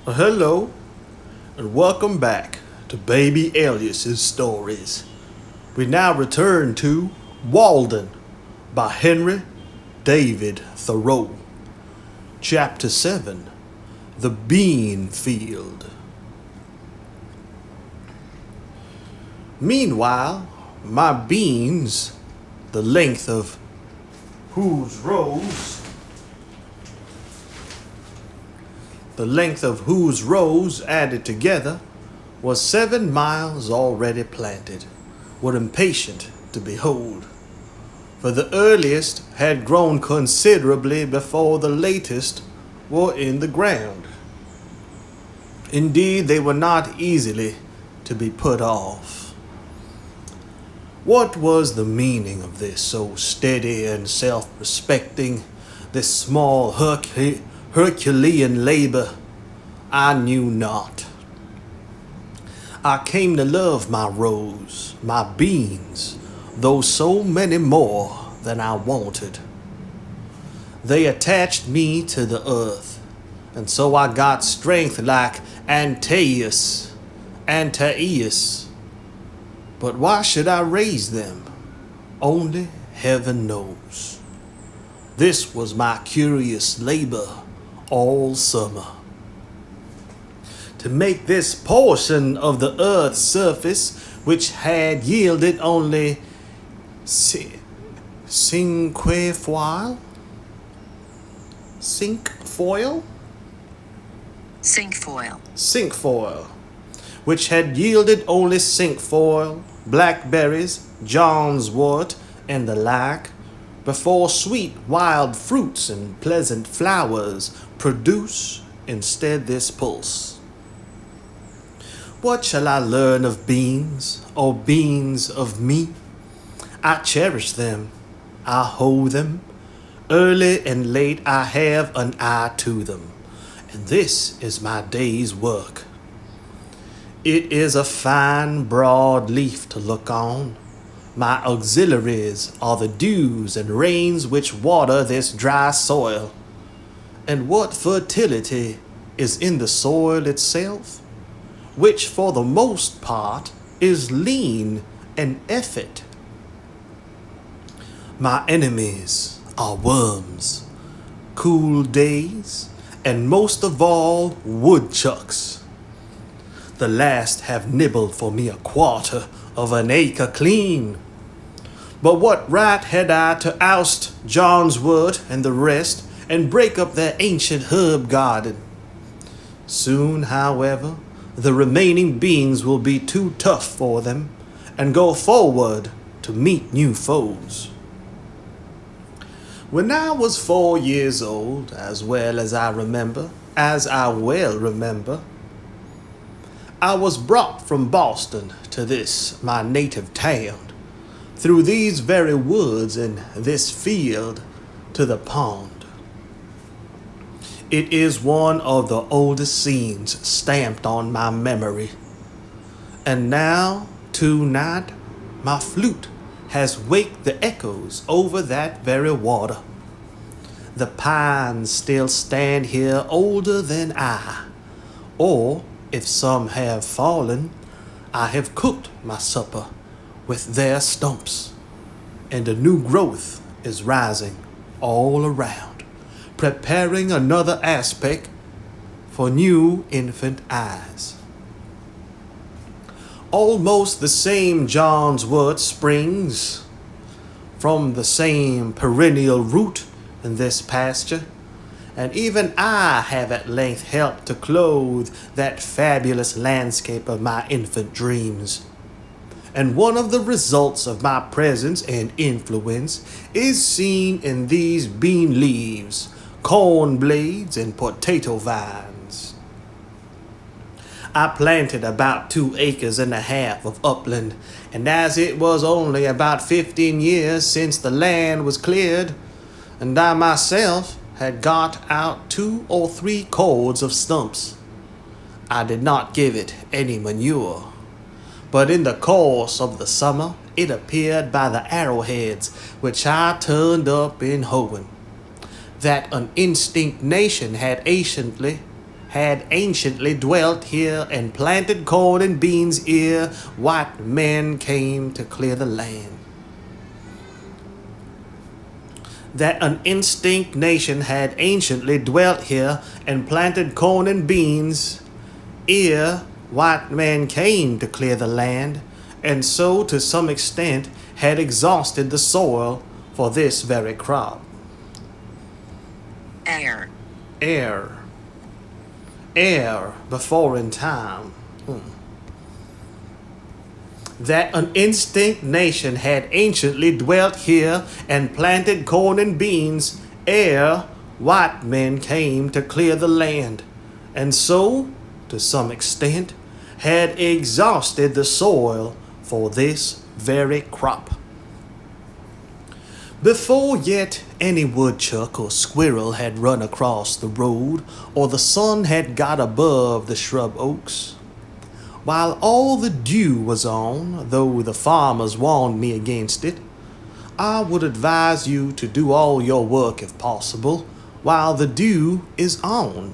Hello, and welcome back to Baby Elias's Stories. We now return to Walden by Henry David Thoreau. Chapter 7 The Bean Field. Meanwhile, my beans, the length of whose rows added together was 7 miles already planted, were impatient to behold. For the earliest had grown considerably before the latest were in the ground. Indeed, they were not easily to be put off. What was the meaning of this so steady and self-respecting, this small Herculean labor? I knew not. I came to love my rows, my beans, though so many more than I wanted. They attached me to the earth, and so I got strength like Antaeus. But why should I raise them? Only heaven knows. This was my curious labor all summer. To make this portion of the earth's surface, which had yielded only cinquefoil, which had yielded only cinquefoil, blackberries, John's wort, and the like, before sweet wild fruits and pleasant flowers produce instead this pulse. What shall I learn of beans, or beans of me? I cherish them, I hold them, early and late I have an eye to them, and this is my day's work. It is a fine broad leaf to look on. My auxiliaries are the dews and rains which water this dry soil. And what fertility is in the soil itself, which for the most part is lean and effete. My enemies are worms, cool days, and most of all woodchucks. The last have nibbled for me 1/4 of an acre clean. But what right had I to oust John's wort and the rest, and break up their ancient herb garden? Soon, however, the remaining beans will be too tough for them, and go forward to meet new foes. When I was 4 years old, as I well remember, I was brought from Boston to this my native town, through these very woods and this field to the pond. It is one of the oldest scenes stamped on my memory. And now, tonight, my flute has waked the echoes over that very water. The pines still stand here older than I, or, if some have fallen, I have cooked my supper with their stumps, and a new growth is rising all around, preparing another aspect for new infant eyes. Almost the same John's wort springs from the same perennial root in this pasture, and even I have at length helped to clothe that fabulous landscape of my infant dreams. And one of the results of my presence and influence is seen in these bean leaves, corn blades, and potato vines. I planted about 2.5 acres of upland, and as it was only about 15 years since the land was cleared, and I myself had got out 2 or 3 cords of stumps, I did not give it any manure. But in the course of the summer, it appeared by the arrowheads which I turned up in hoeing, that an instinct nation had anciently had anciently dwelt here and planted corn and beans ere white men came to clear the land. That an instinct nation had anciently dwelt here and planted corn and beans ere white men came to clear the land, and so to some extent had exhausted the soil for this very crop. Air before in time. That an instinct nation had anciently dwelt here and planted corn and beans ere white men came to clear the land, and so, to some extent, had exhausted the soil for this very crop. Before yet any woodchuck or squirrel had run across the road, or the sun had got above the shrub oaks, while all the dew was on, though the farmers warned me against it, I would advise you to do all your work if possible, while the dew is on.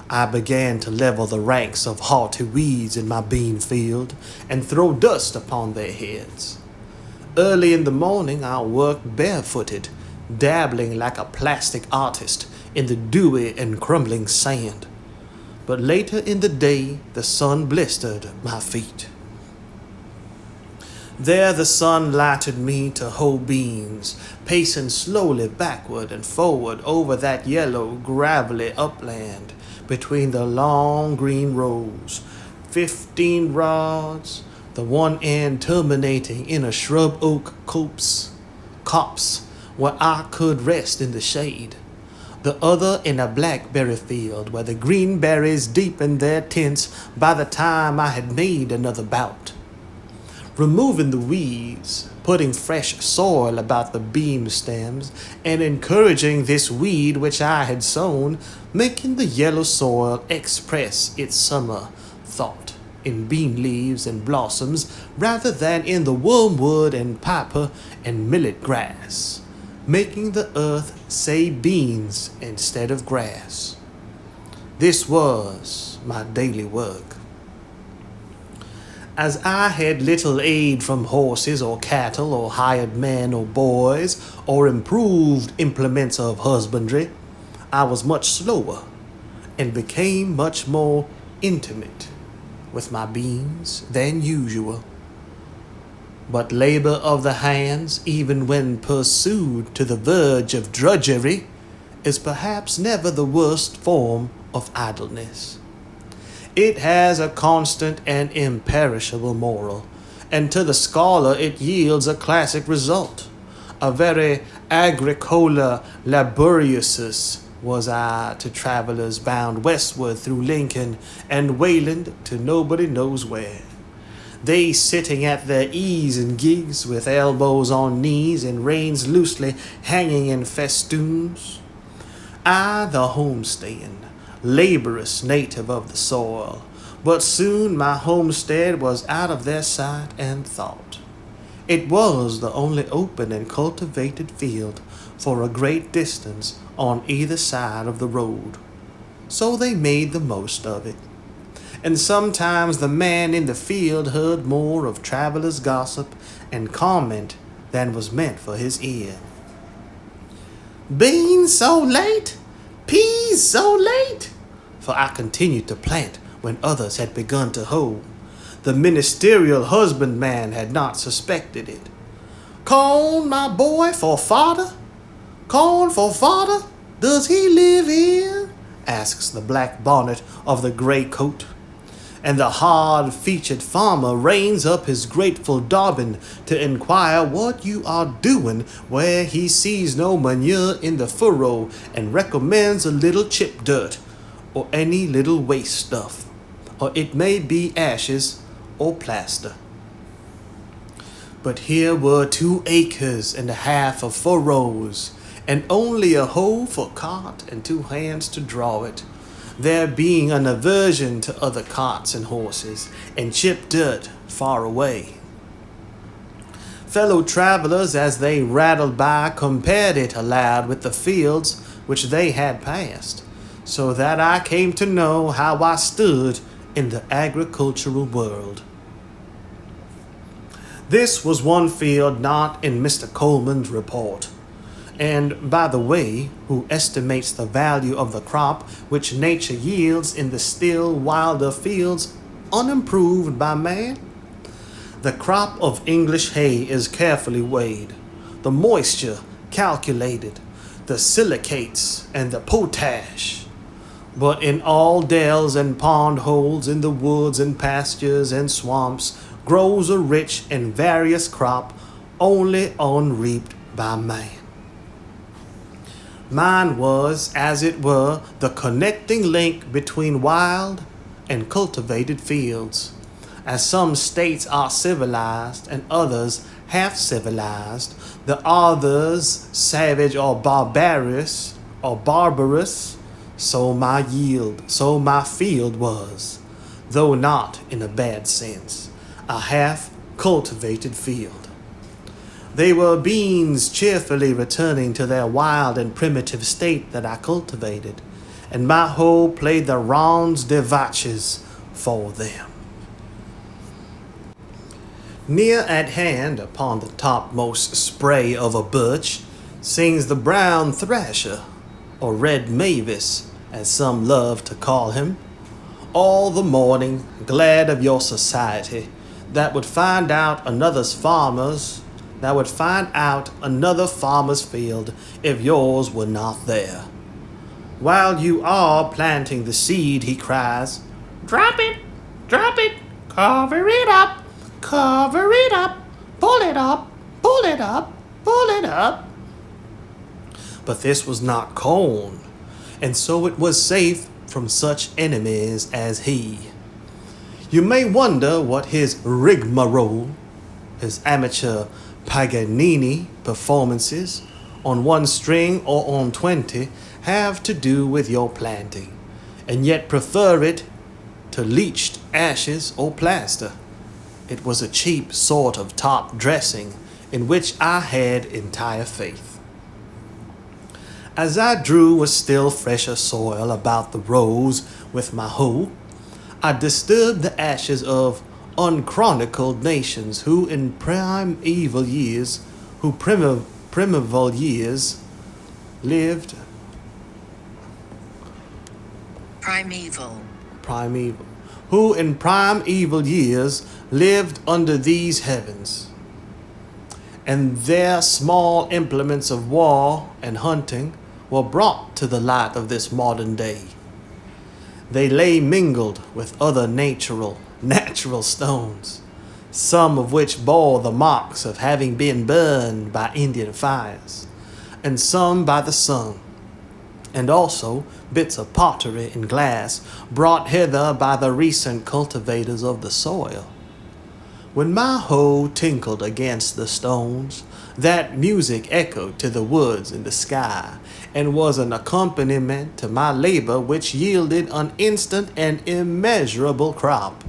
I began to level the ranks of haughty weeds in my bean field, and throw dust upon their heads. Early in the morning I worked barefooted, dabbling like a plastic artist in the dewy and crumbling sand. But later in the day the sun blistered my feet. There the sun lighted me to hoe beans, pacing slowly backward and forward over that yellow, gravelly upland between the long green rows, 15 rods, the one end terminating in a shrub oak copse where I could rest in the shade, the other in a blackberry field where the green berries deepened their tints by the time I had made another bout. Removing the weeds, putting fresh soil about the beam stems, and encouraging this weed which I had sown, making the yellow soil express its summer thought in bean leaves and blossoms rather than in the wormwood and piper and millet grass, making the earth say beans instead of grass. This was my daily work. As I had little aid from horses or cattle or hired men or boys or improved implements of husbandry, I was much slower and became much more intimate with my beans than usual. But labor of the hands, even when pursued to the verge of drudgery, is perhaps never the worst form of idleness. It has a constant and imperishable moral, and to the scholar it yields a classic result. A very agricola laboriousus was I to travelers bound westward through Lincoln and Wayland to nobody knows where. They sitting at their ease in gigs with elbows on knees and reins loosely hanging in festoons. I, the homestaying, laborious native of the soil, but soon my homestead was out of their sight and thought. It was the only open and cultivated field for a great distance on either side of the road, so they made the most of it. And sometimes the man in the field heard more of travelers' gossip and comment than was meant for his ear. Beans so late? Peas so late? For I continued to plant when others had begun to hoe. The ministerial husbandman had not suspected it. Corn, my boy, for fodder? Corn for fodder? Does he live here? Asks the black bonnet of the gray coat. And the hard-featured farmer reins up his grateful dobbin to inquire what you are doing where he sees no manure in the furrow and recommends a little chip dirt or any little waste stuff, or it may be ashes or plaster. But here were 2 acres and a half of furrows, and only a hoe for cart and 2 hands to draw it, there being an aversion to other carts and horses, and chipped dirt far away. Fellow travelers, as they rattled by, compared it aloud with the fields which they had passed, so that I came to know how I stood in the agricultural world. This was one field not in Mr. Coleman's report. And, by the way, who estimates the value of the crop which nature yields in the still wilder fields unimproved by man? The crop of English hay is carefully weighed, the moisture calculated, the silicates and the potash. But in all dells and pond holes, in the woods and pastures and swamps, grows a rich and various crop only unreaped by man. Mine was, as it were, the connecting link between wild and cultivated fields. As some states are civilized and others half-civilized, the others savage or barbarous, so my field was, though not in a bad sense, a half-cultivated field. They were beings cheerfully returning to their wild and primitive state that I cultivated, and my hoe played the rondes de vaches for them. Near at hand, upon the topmost spray of a birch, sings the brown thrasher, or red mavis, as some love to call him, all the morning, glad of your society, that would find out another farmer's field if yours were not there. While you are planting the seed, he cries, drop it, cover it up, pull it up. But this was not corn, and so it was safe from such enemies as he. You may wonder what his rigmarole, his amateur Paganini performances on one string or on 20 have to do with your planting, and yet prefer it to leached ashes or plaster. It was a cheap sort of top dressing in which I had entire faith. As I drew a still fresher soil about the rows with my hoe, I disturbed the ashes of unchronicled nations who in primeval years lived who in primeval years lived under these heavens, and their small implements of war and hunting were brought to the light of this modern day. They lay mingled with other natural stones, some of which bore the marks of having been burned by Indian fires, and some by the sun, and also bits of pottery and glass brought hither by the recent cultivators of the soil. When my hoe tinkled against the stones, that music echoed to the woods and the sky, and was an accompaniment to my labor which yielded an instant and immeasurable crop.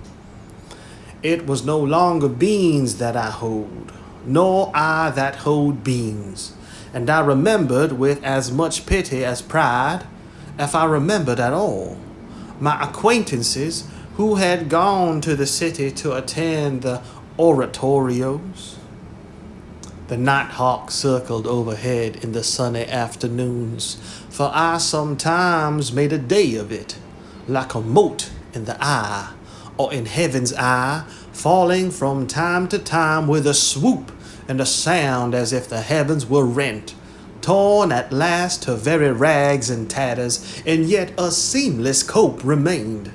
It was no longer beans that I hoed, nor I that hoed beans, and I remembered with as much pity as pride, if I remembered at all, my acquaintances who had gone to the city to attend the oratorios. The nighthawk circled overhead in the sunny afternoons, for I sometimes made a day of it, like a mote in the eye, or in heaven's eye, falling from time to time with a swoop and a sound as if the heavens were rent, torn at last to very rags and tatters, and yet a seamless cope remained.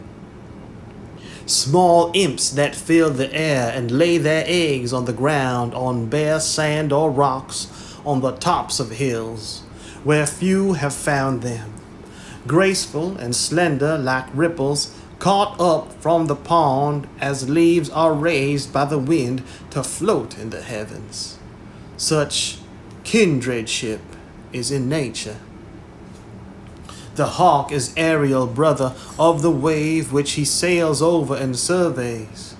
Small imps that filled the air and lay their eggs on the ground, on bare sand or rocks, on the tops of hills, where few have found them, graceful and slender like ripples caught up from the pond as leaves are raised by the wind to float in the heavens. Such kindredship is in nature. The hawk is aerial brother of the wave which he sails over and surveys.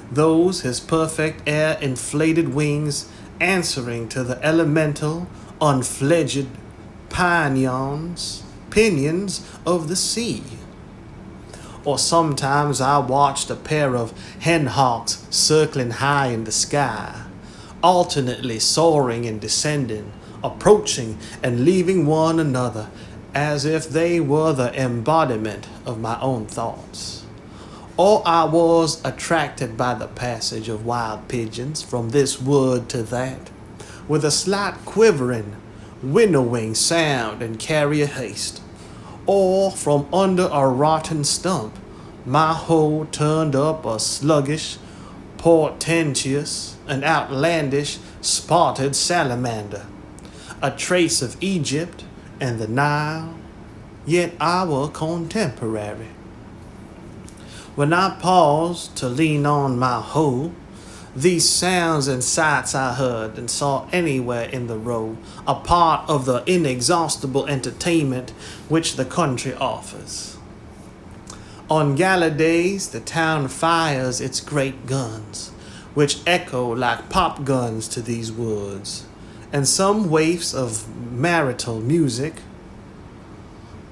Those his perfect air inflated wings answering to the elemental unfledged pinions pinions of the sea. Or sometimes I watched a pair of hen hawks circling high in the sky, alternately soaring and descending, approaching and leaving one another, as if they were the embodiment of my own thoughts. Or I was attracted by the passage of wild pigeons from this wood to that, with a slight quivering, winnowing sound and carrier haste. Or from under a rotten stump, my hoe turned up a sluggish, portentous, and outlandish spotted salamander, a trace of Egypt and the Nile, yet our contemporary. When I paused to lean on my hoe, these sounds and sights I heard and saw anywhere in the row are part of the inexhaustible entertainment which the country offers. On gala days, the town fires its great guns, which echo like pop guns to these woods, and some waifs of marital music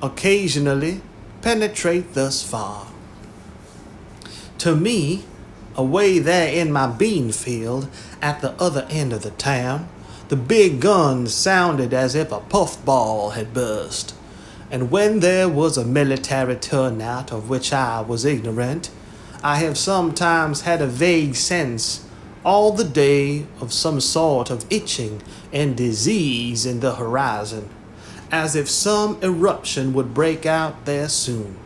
occasionally penetrate thus far. To me, away there in my bean field at the other end of the town, the big guns sounded as if a puffball had burst, and when there was a military turnout of which I was ignorant, I have sometimes had a vague sense all the day of some sort of itching and disease in the horizon, as if some eruption would break out there soon,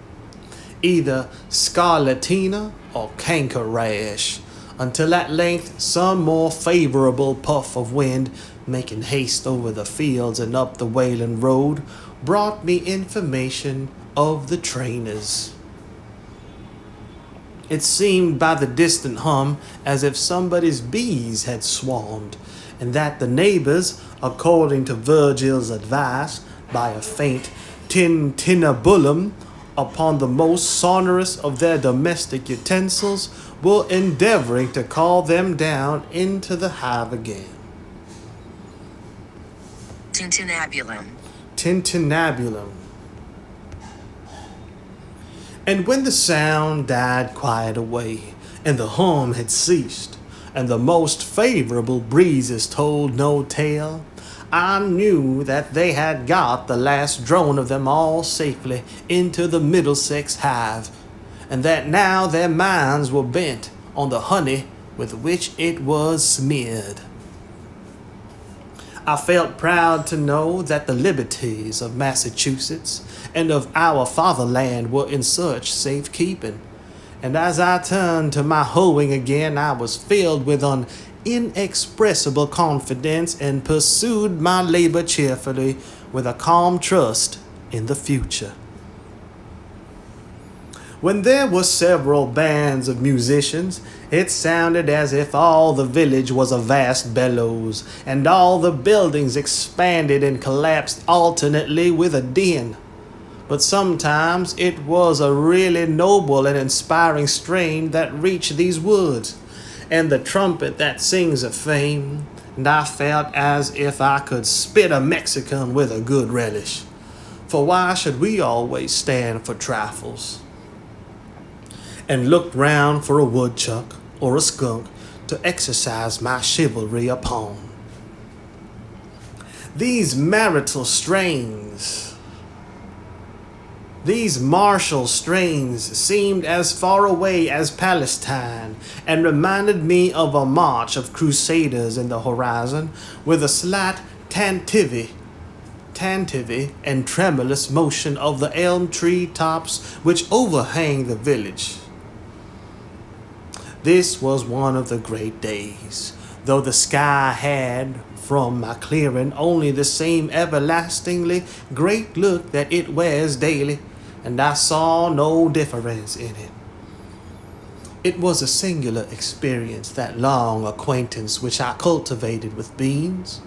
either scarlatina or canker rash, until at length some more favorable puff of wind, making haste over the fields and up the Walden road, brought me information of the trainers. It seemed by the distant hum as if somebody's bees had swarmed, and that the neighbors, according to Virgil's advice, by a faint tintinnabulum upon the most sonorous of their domestic utensils, were endeavoring to call them down into the hive again. Tintinnabulum. Tintinnabulum. And when the sound died quiet away, and the hum had ceased, and the most favorable breezes told no tale, I knew that they had got the last drone of them all safely into the Middlesex hive, and that now their minds were bent on the honey with which it was smeared. I felt proud to know that the liberties of Massachusetts and of our fatherland were in such safekeeping, and as I turned to my hoeing again, I was filled with an inexpressible confidence and pursued my labor cheerfully with a calm trust in the future. When there were several bands of musicians, it sounded as if all the village was a vast bellows, and all the buildings expanded and collapsed alternately with a din. But sometimes it was a really noble and inspiring strain that reached these woods, and the trumpet that sings of fame, and I felt as if I could spit a Mexican with a good relish. For why should we always stand for trifles? And looked round for a woodchuck or a skunk to exercise my chivalry upon. These marital strains, these martial strains seemed as far away as Palestine, and reminded me of a march of crusaders in the horizon, with a slight tantivy and tremulous motion of the elm tree tops which overhang the village. This was one of the great days, though the sky had, from my clearing, only the same everlastingly great look that it wears daily, and I saw no difference in it. It was a singular experience, that long acquaintance which I cultivated with beans,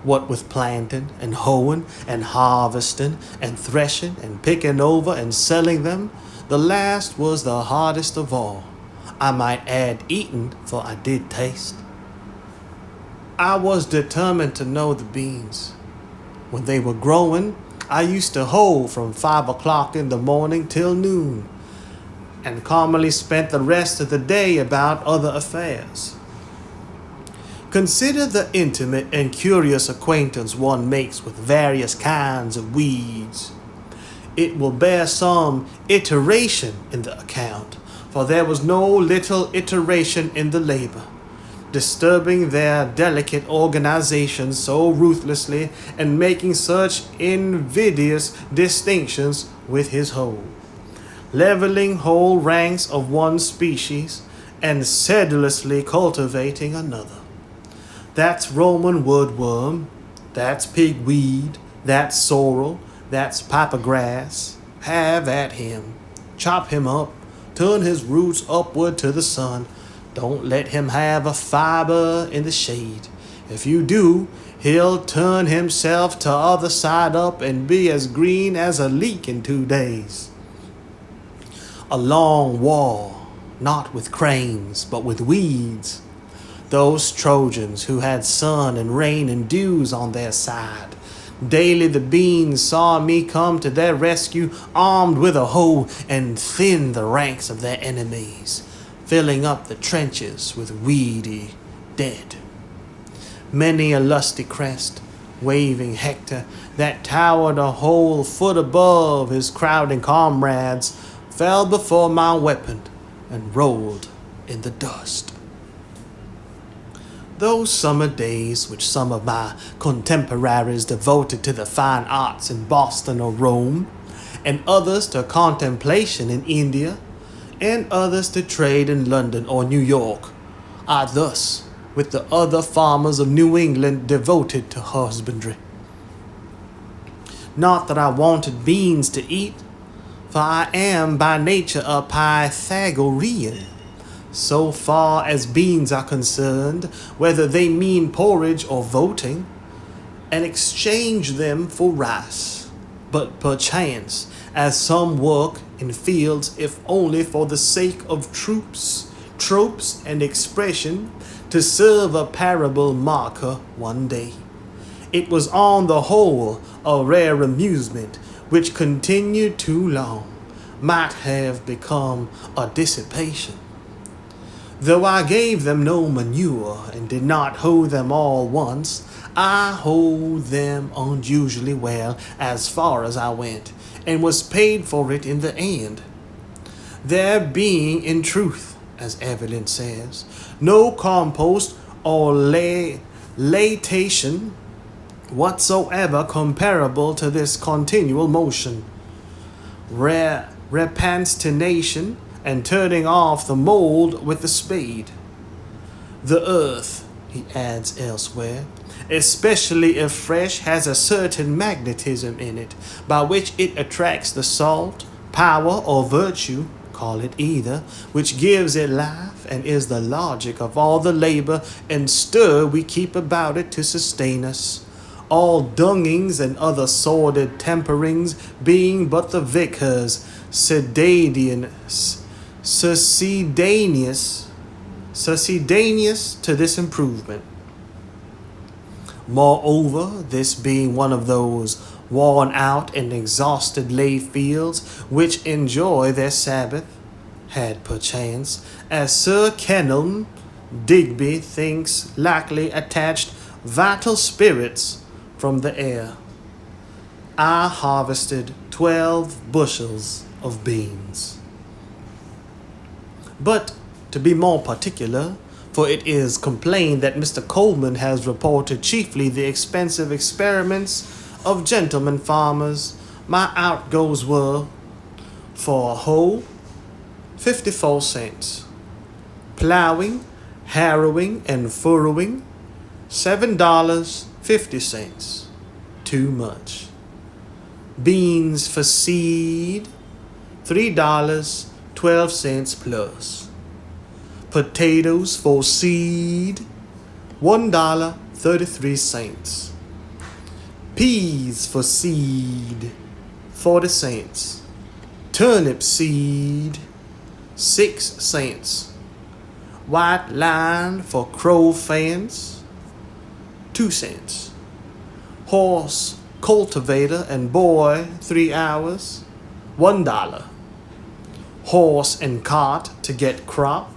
what with planting and hoeing and harvesting and threshing and picking over and selling them. The last was the hardest of all. I might add eating, for I did taste. I was determined to know the beans. When they were growing, I used to hoe from 5 o'clock in the morning till noon, and commonly spent the rest of the day about other affairs. Consider the intimate and curious acquaintance one makes with various kinds of weeds. It will bear some iteration in the account, for there was no little iteration in the labor, disturbing their delicate organization so ruthlessly and making such invidious distinctions with his hoe, leveling whole ranks of one species and sedulously cultivating another. That's Roman woodworm, that's pigweed, that's sorrel, that's papagrass. Have at him. Chop him up, turn his roots upward to the sun. Don't let him have a fiber in the shade. If you do, he'll turn himself to other side up and be as green as a leek in 2 days. A long war, not with cranes, but with weeds. Those Trojans who had sun and rain and dews on their side. Daily the beans saw me come to their rescue, armed with a hoe, and thin the ranks of their enemies, filling up the trenches with weedy dead. Many a lusty crest, waving Hector, that towered a whole foot above his crowding comrades, fell before my weapon and rolled in the dust. Those summer days which some of my contemporaries devoted to the fine arts in Boston or Rome, and others to contemplation in India, and others to trade in London or New York, are thus, with the other farmers of New England, devoted to husbandry. Not that I wanted beans to eat, for I am by nature a Pythagorean, so far as beans are concerned, whether they mean porridge or voting, and exchange them for rice. But perchance, as some work in fields, if only for the sake of tropes, and expression, to serve a parable marker one day. It was on the whole a rare amusement, which continued too long, might have become a dissipation. Though I gave them no manure and did not hoe them all once, I hoed them unusually well as far as I went, and was paid for it in the end. There being, in truth, as Evelyn says, no compost or laitation whatsoever comparable to this continual motion, repanstination, and turning off the mold with the spade. The earth, he adds elsewhere, especially if fresh, has a certain magnetism in it, by which it attracts the salt, power, or virtue, call it either, which gives it life, and is the logic of all the labor and stir we keep about it to sustain us. All dungings and other sordid temperings being but the vicars succedaneous to this improvement. Moreover, this being one of those worn out and exhausted lay fields which enjoy their Sabbath, had perchance, as Sir Kenelm Digby thinks likely, attached vital spirits from the air. I harvested 12 bushels of beans. But, to be more particular, for it is complained that Mr. Coleman has reported chiefly the expensive experiments of gentlemen farmers, my outgoes were, for a hoe, 54 cents. Plowing, harrowing, and furrowing, $7.50. Too much. Beans for seed, $3.12 plus. Potatoes for seed, $1.33. Peas for seed, 40 cents. Turnip seed, 6 cents. White line for crow fans, 2 cents. Horse Cultivator and boy, 3 hours, $1. Horse and cart to get crop,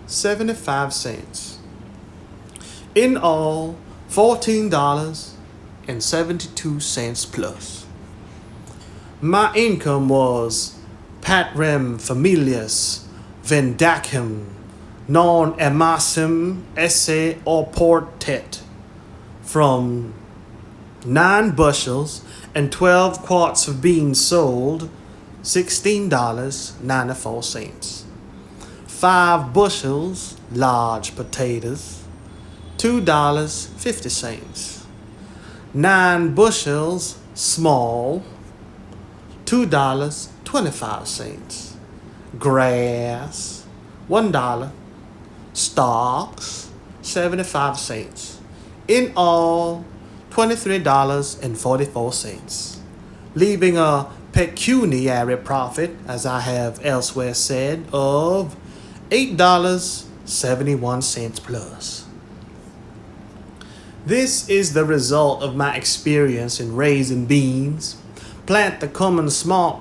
75 cents. In all, $14.72 plus. My income was patrem familias vendacem non emassim esse oportet, from 9 bushels and 12 quarts of beans sold, $16.94. 5 bushels large potatoes, $2.50. 9 bushels small, $2.25. Grass, $1. Stocks, 75 cents. In all, $23.44, leaving a pecuniary profit, as I have elsewhere said, of $8.71 plus. This is the result of my experience in raising beans. Plant the common small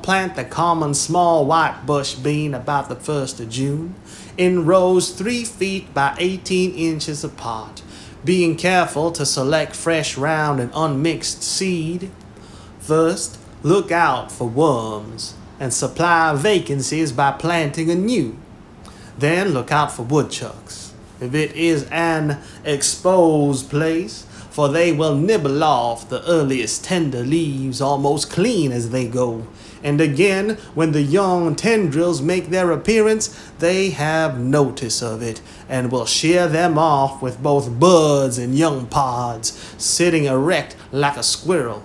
white bush bean about the 1st of June in rows 3 feet by 18 inches apart, being careful to select fresh, round, and unmixed seed. First, look out for worms and supply vacancies by planting anew. Then look out for woodchucks, if it is an exposed place, for they will nibble off the earliest tender leaves almost clean as they go. And again, when the young tendrils make their appearance, they have notice of it, and will shear them off with both buds and young pods, sitting erect like a squirrel.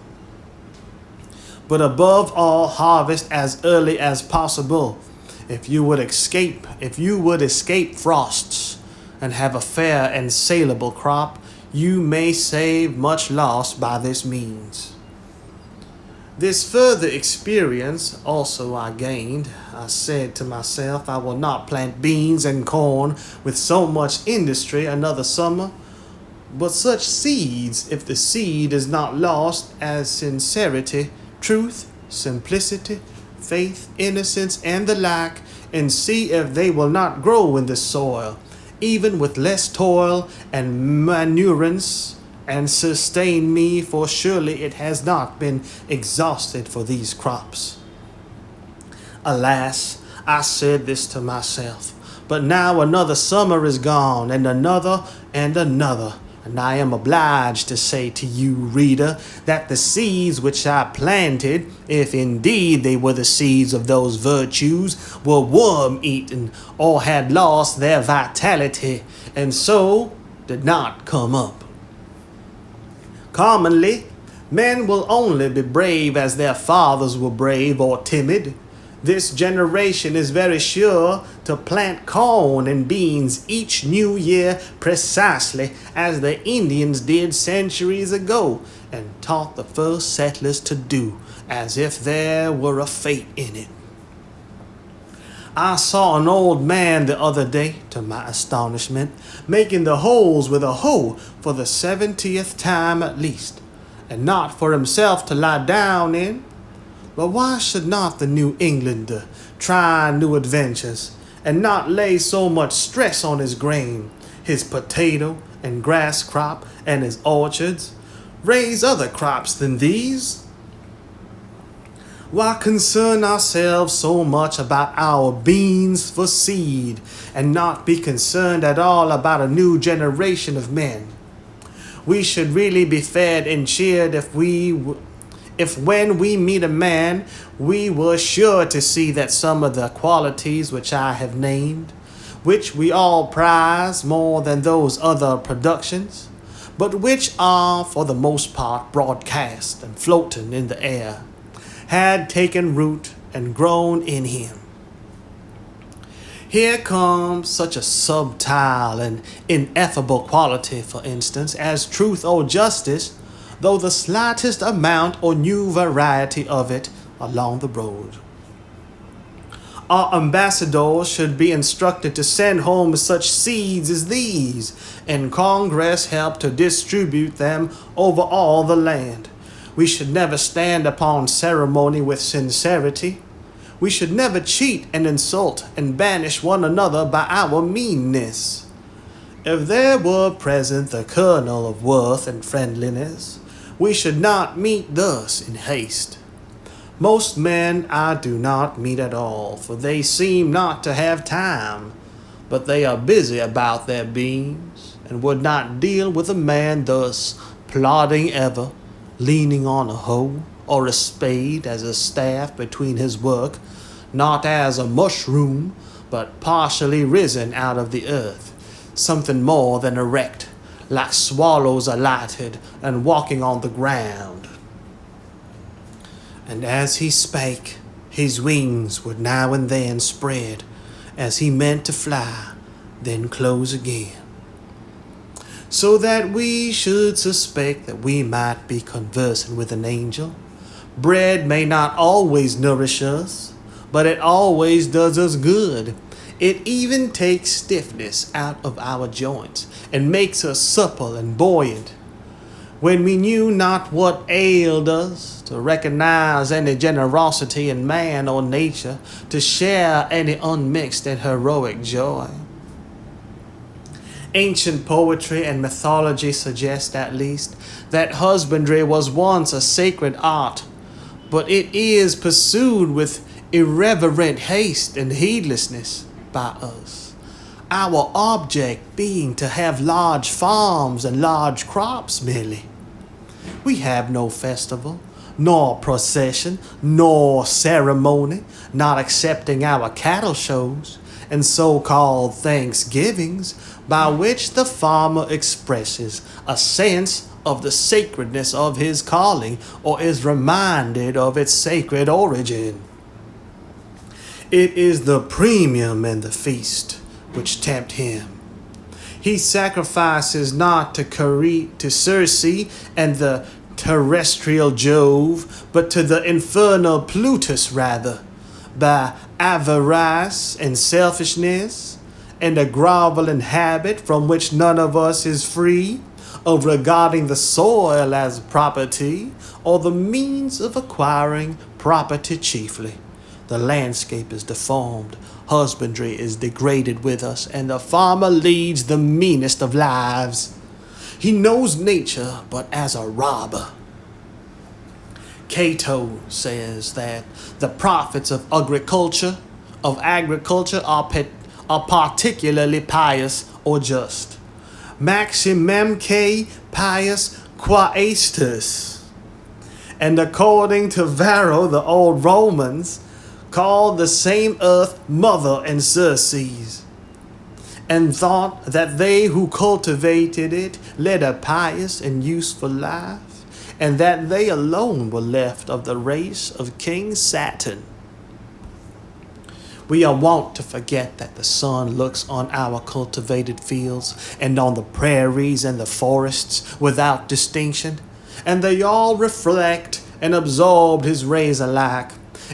But above all, harvest as early as possible, if you would escape frosts and have a fair and saleable crop. You may save much loss by this means. This further experience also I gained. I said to myself, I will not plant beans and corn with so much industry another summer, but such seeds, if the seed is not lost, as sincerity, truth, simplicity, faith, innocence, and the like, and see if they will not grow in the soil, even with less toil and manurance, and sustain me, for surely it has not been exhausted for these crops. Alas, I said this to myself, but now another summer is gone, and another, and I am obliged to say to you, reader, that the seeds which I planted, if indeed they were the seeds of those virtues, were worm-eaten, or had lost their vitality, and so did not come up. Commonly, men will only be brave as their fathers were brave or timid. This generation is very sure to plant corn and beans each new year precisely as the Indians did centuries ago, and taught the first settlers to do, as if there were a fate in it. I saw an old man the other day, to my astonishment, making the holes with a hoe for the 70th time at least, and not for himself to lie down in. But why should not the New Englander try new adventures, and not lay so much stress on his grain, his potato and grass crop, and his orchards? Raise other crops than these? Why concern ourselves so much about our beans for seed, and not be concerned at all about a new generation of men? We should really be fed and cheered if when we meet a man, we were sure to see that some of the qualities which I have named, which we all prize more than those other productions, but which are for the most part broadcast and floating in the air, had taken root and grown in him. Here comes such a subtile and ineffable quality, for instance, as truth or justice, though the slightest amount or new variety of it along the road. Our ambassadors should be instructed to send home such seeds as these, and Congress help to distribute them over all the land. We should never stand upon ceremony with sincerity. We should never cheat and insult and banish one another by our meanness. If there were present the kernel of worth and friendliness, we should not meet thus in haste. Most men I do not meet at all, for they seem not to have time, but they are busy about their beams, and would not deal with a man thus plodding ever, leaning on a hoe or a spade as a staff between his work, not as a mushroom, but partially risen out of the earth, something more than erect, like swallows alighted and walking on the ground. And as he spake, his wings would now and then spread, as he meant to fly, then close again, so that we should suspect that we might be conversing with an angel. Bread may not always nourish us, but it always does us good. It even takes stiffness out of our joints, and makes us supple and buoyant. When we knew not what ailed us, to recognize any generosity in man or nature, to share any unmixed and heroic joy. Ancient poetry and mythology suggest, at least, that husbandry was once a sacred art, but it is pursued with irreverent haste and heedlessness by us, our object being to have large farms and large crops merely. We have no festival, nor procession, nor ceremony, not excepting our cattle shows and so-called Thanksgivings, by which the farmer expresses a sense of the sacredness of his calling, or is reminded of its sacred origin. It is the premium and the feast which tempt him. He sacrifices not to Circe and the terrestrial Jove, but to the infernal Plutus rather, by avarice and selfishness, and a groveling habit from which none of us is free, of regarding the soil as property, or the means of acquiring property chiefly. The landscape is deformed, husbandry is degraded with us, and the farmer leads the meanest of lives. He knows nature but as a robber. Cato says that the prophets of agriculture are particularly pious or just. Maximemque pius quaestus. And according to Varro, the old Romans called the same earth Mother and Circes, and thought that they who cultivated it led a pious and useful life, and that they alone were left of the race of King Saturn. We are wont to forget that the sun looks on our cultivated fields and on the prairies and the forests without distinction, and they all reflect and absorb his rays alike,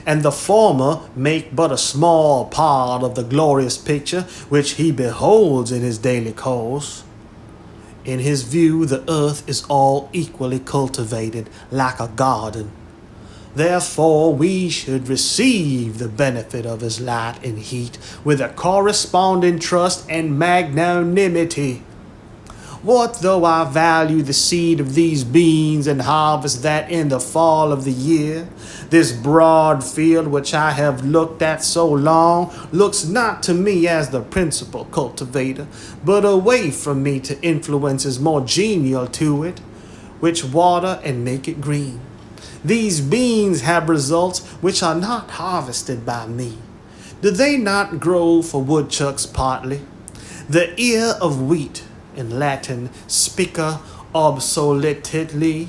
and the former make but a small part of the glorious picture which he beholds in his daily course. In his view, the earth is all equally cultivated like a garden. Therefore, we should receive the benefit of his light and heat with a corresponding trust and magnanimity. What though I value the seed of these beans and harvest that in the fall of the year? This broad field which I have looked at so long looks not to me as the principal cultivator, but away from me to influences more genial to it, which water and make it green. These beans have results which are not harvested by me. Do they not grow for woodchucks partly? The ear of wheat, in Latin, spica obsoletely,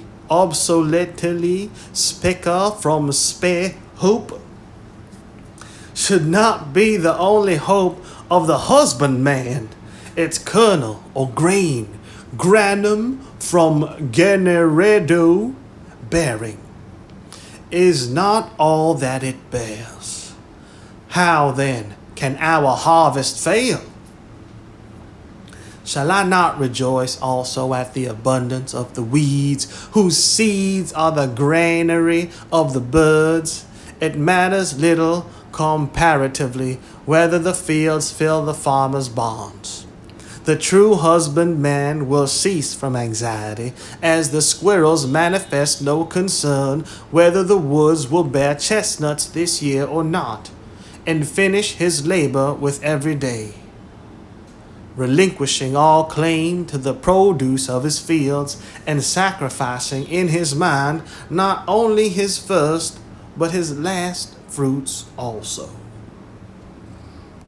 spica from spe, hope, should not be the only hope of the husbandman. Its kernel or grain, granum from generedo, bearing, is not all that it bears. How then can our harvest fail? Shall I not rejoice also at the abundance of the weeds, whose seeds are the granary of the birds? It matters little comparatively whether the fields fill the farmer's barns. The true husbandman will cease from anxiety, as the squirrels manifest no concern whether the woods will bear chestnuts this year or not, and finish his labor with every day, relinquishing all claim to the produce of his fields, and sacrificing in his mind not only his first, but his last fruits also.